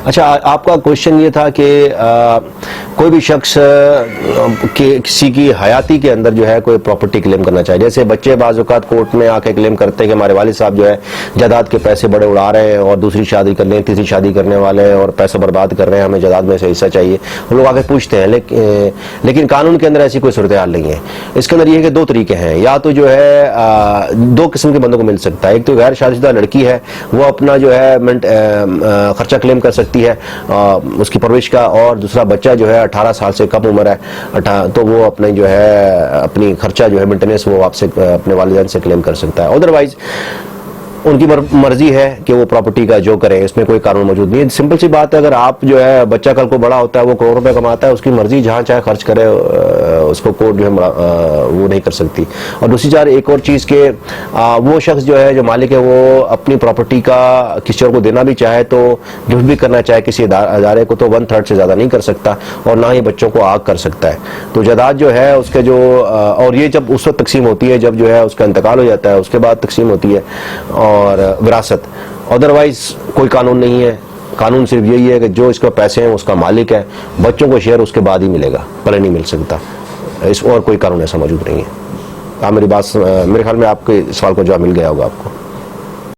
اچھا، آپ کا کوشچن یہ تھا کہ کوئی بھی شخص کسی کی حیاتی کے اندر جو ہے کوئی پراپرٹی کلیم کرنا چاہیے. جیسے بچے بعض اوقات کورٹ میں آ کے کلیم کرتے ہیں کہ ہمارے والد صاحب جو ہے جائیداد کے پیسے بڑے اڑا رہے ہیں اور دوسری شادی کرنے ہیں، تیسری شادی کرنے والے ہیں اور پیسے برباد کر رہے ہیں، ہمیں جائیداد میں سے حصہ چاہیے. وہ لوگ آ کے پوچھتے ہیں، لیکن قانون کے اندر ایسی کوئی صورتحال نہیں ہے. اس کے اندر یہ ہے کہ دو طریقے ہیں. یا تو جو ہے دو قسم کے بندوں کو مل سکتا ہے. ایک تو غیر شادی شدہ لڑکی ہے، وہ اپنا جو ہے خرچہ کلیم کر سکتی ہے اس کی پرورش کا، اور دوسرا بچہ جو ہے 18 سال سے کم عمر ہے تو وہ اپنے جو ہے اپنی خرچہ جو ہے مینٹیننس وہ آپ سے اپنے والدین سے کلیم کر سکتا ہے. ادروائز ان کی مرضی ہے کہ وہ پراپرٹی کا جو کریں، اس میں کوئی قانون موجود نہیں ہے. سمپل سی بات ہے، اگر آپ جو ہے بچہ کل کو بڑا ہوتا ہے، وہ کروڑ روپے کماتا ہے، اس کی مرضی جہاں چاہے خرچ کرے، اس کو کورٹ جو ہے وہ نہیں کر سکتی. اور دوسری ایک اور چیز کہ وہ شخص جو ہے جو مالک ہے وہ اپنی پراپرٹی کا کسی اور کو دینا بھی چاہے تو گفٹ بھی کرنا چاہے کسی ادارے کو تو 1/3 سے زیادہ نہیں کر سکتا، اور نہ ہی بچوں کو آگ کر سکتا ہے. تو جائیداد جو ہے اس کے جو اور یہ جب اس وقت تقسیم ہوتی ہے جب جو ہے اس کا انتقال ہو جاتا ہے، اس کے بعد تقسیم ہوتی ہے اور وراثت. ادروائز کوئی قانون نہیں ہے. قانون صرف یہی ہے کہ جو اس کے پیسے ہیں اس کا مالک ہے، بچوں کو شیئر اس کے بعد ہی ملے گا، پہلے نہیں مل سکتا. اس اور کوئی قانون ایسا موجود نہیں ہے. میری بات میرے خیال میں آپ کے سوال کو جواب مل گیا ہوگا آپ کو.